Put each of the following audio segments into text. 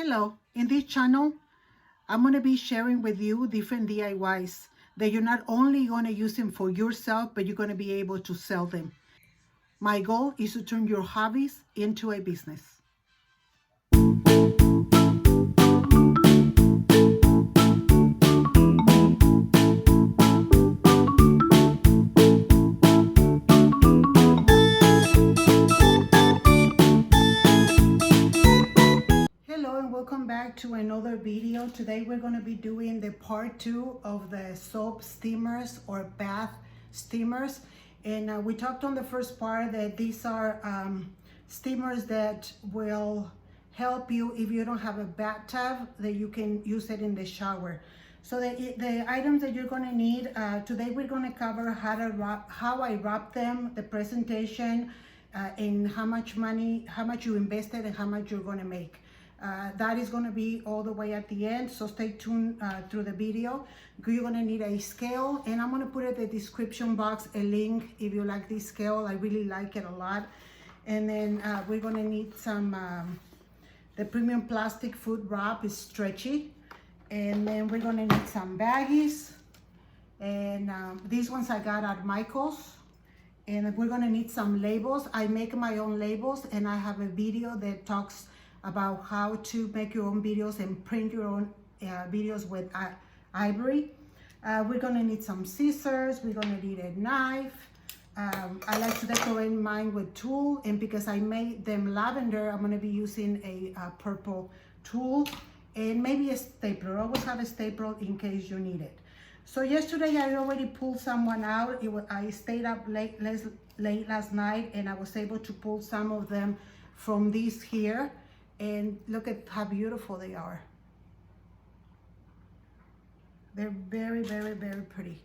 Hello, in this channel, I'm going to be sharing with you different DIYs that you're not only going to use them for yourself, but you're going to be able to sell them. My goal is to turn your hobbies into a business. Hello and welcome back to another video. Today we're going to be doing the part 2 of the soap steamers or bath steamers. And we talked on the first part that these are steamers that will help you if you don't have a bathtub, that you can use it in the shower. So the items that you're going to need, today we're going to cover how I wrap them, the presentation, and how much you invested and how much you're going to make. That is going to be all the way at the end, so stay tuned through the video. You're going to need a scale, and I'm going to put in the description box a link if you like this scale. I really like it a lot. And then we're going to need some the premium plastic food wrap is stretchy, and then we're going to need some baggies, and these ones I got at Michael's. And we're going to need some labels. I make my own labels, and I have a video that talks about how to make your own videos and print your own videos with ivory. We're gonna need some scissors. We're gonna need a knife. I like to decorate mine with tulle, and because I made them lavender, I'm gonna be using a purple tulle, and maybe a stapler. Always have a stapler in case you need it. So yesterday I already pulled someone out. I stayed up late last night, and I was able to pull some of them from these here. And look at how beautiful they are. They're very, very, very pretty.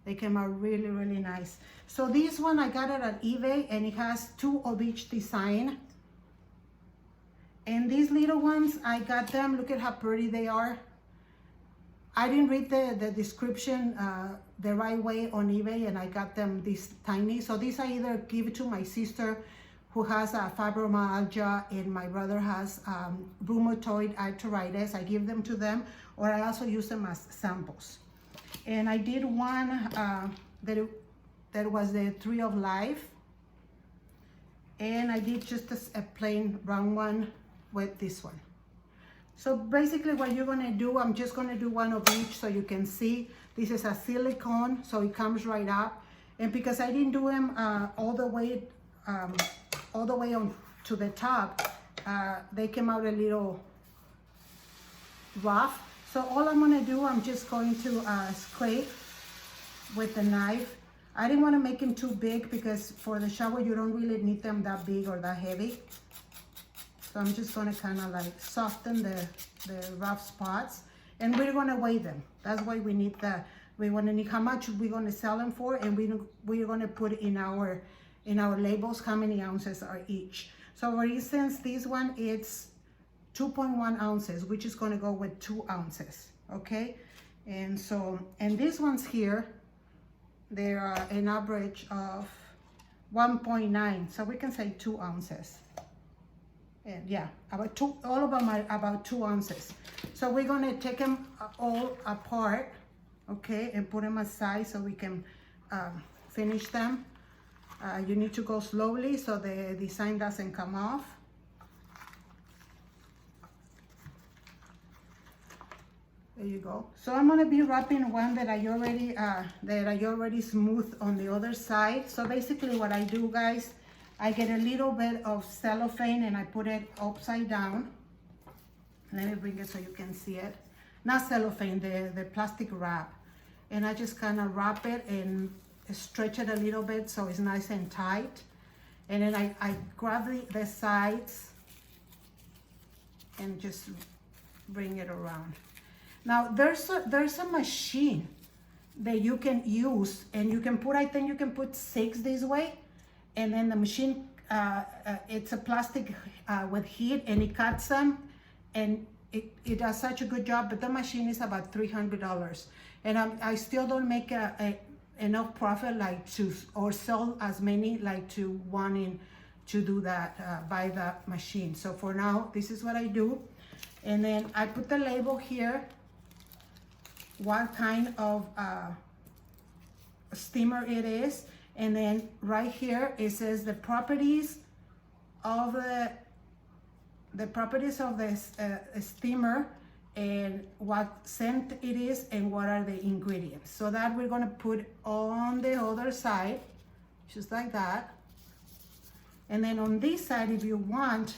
They came out really, really nice. So this one, I got it at eBay, and it has 2 of each design. And these little ones, I got them. Look at how pretty they are. I didn't read the description the right way on eBay, and I got them this tiny. So these I either give it to my sister who has fibromyalgia, and my brother has rheumatoid arthritis. I give them to them, or I also use them as samples. And I did one that was the Tree of Life, and I did just a plain round one with this one. So basically what you're gonna do, I'm just gonna do one of each so you can see. This is a silicone, so it comes right up. And because I didn't do them all the way on to the top, they came out a little rough. So all I'm gonna do, I'm just going to scrape with the knife. I didn't want to make them too big because for the shower you don't really need them that big or that heavy. So I'm just gonna kind of like soften the rough spots, and we're gonna weigh them. That's why we want to need how much we're gonna sell them for, and we're gonna put in our labels how many ounces are each. So for instance, this one, it's 2.1 ounces, which is going to go with 2 ounces, okay? And these ones here, they are an average of 1.9, so we can say 2 ounces. And yeah, all of them are about 2 ounces. So we're going to take them all apart, okay, and put them aside so we can finish them. You need to go slowly so the design doesn't come off. There you go. So I'm gonna be wrapping one that I already smoothed on the other side. So basically what I do, guys, I get a little bit of cellophane and I put it upside down. Let me bring it so you can see it. Not cellophane, the plastic wrap. And I just kind of wrap it and stretch it a little bit so it's nice and tight, and then I grab the sides and just bring it around. Now there's a machine that you can use, and you can put, I think you can put 6 this way, and then the machine, it's a plastic with heat, and it cuts them, and it does such a good job. But the machine is about $300, and I still don't make enough profit or sell as many to wanting to do that, buy that machine. So for now, this is what I do. And then I put the label here, what kind of steamer it is. And then right here, it says the properties of the steamer, and what scent it is, and what are the ingredients. So that we're gonna put on the other side, just like that. And then on this side, if you want,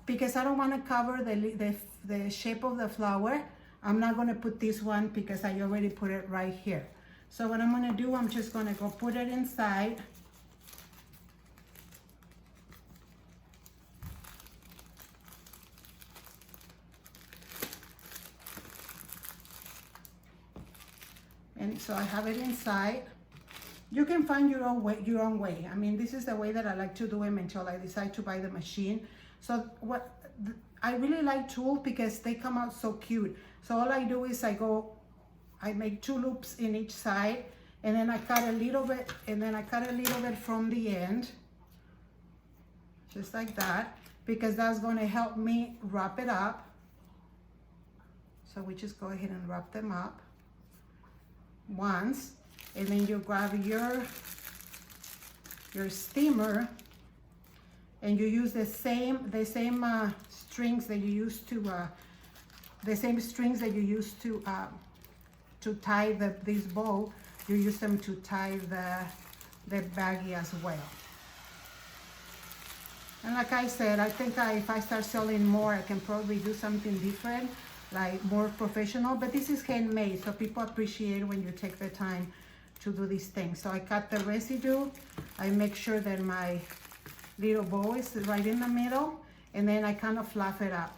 because I don't wanna cover the shape of the flower, I'm not gonna put this one because I already put it right here. So what I'm gonna do, I'm just gonna go put it inside. And so I have it inside. You can find your own way. I mean, this is the way that I like to do them until I decide to buy the machine. So I really like tools because they come out so cute. So all I do is I make 2 loops in each side, and then I cut a little bit, and then I cut a little bit from the end, just like that, because that's gonna help me wrap it up. So we just go ahead and wrap them up once, and then you grab your steamer, and you use the same strings that you used to tie this bow. You use them to tie the baggie as well. And like I said, I think if I start selling more, I can probably do something different, like more professional, but this is handmade, so people appreciate when you take the time to do these things. So I cut the residue, I make sure that my little bow is right in the middle, and then I kind of fluff it up.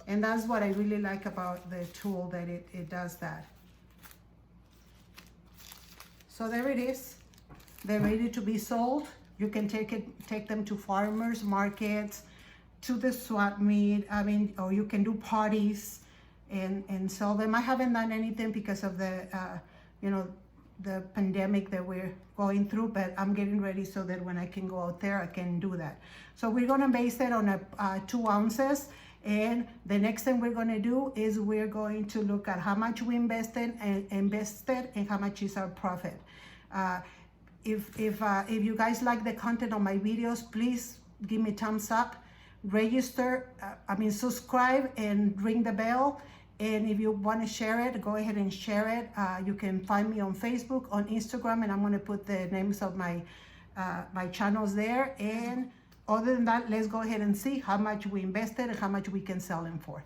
And that's what I really like about the tool, that it does that. So there it is. They're ready to be sold. You can take them to farmers markets, to the swap meet, or you can do parties and sell them. I haven't done anything because of the pandemic that we're going through, but I'm getting ready so that when I can go out there, I can do that. So we're gonna base it on 2 ounces. And the next thing we're gonna do is we're going to look at how much we invested and how much is our profit. If you guys like the content of my videos, please give me thumbs up, subscribe and ring the bell. And if you want to share it, go ahead and share it. You can find me on Facebook, on Instagram, and I'm going to put the names of my channels there. And other than that, let's go ahead and see how much we invested and how much we can sell them for.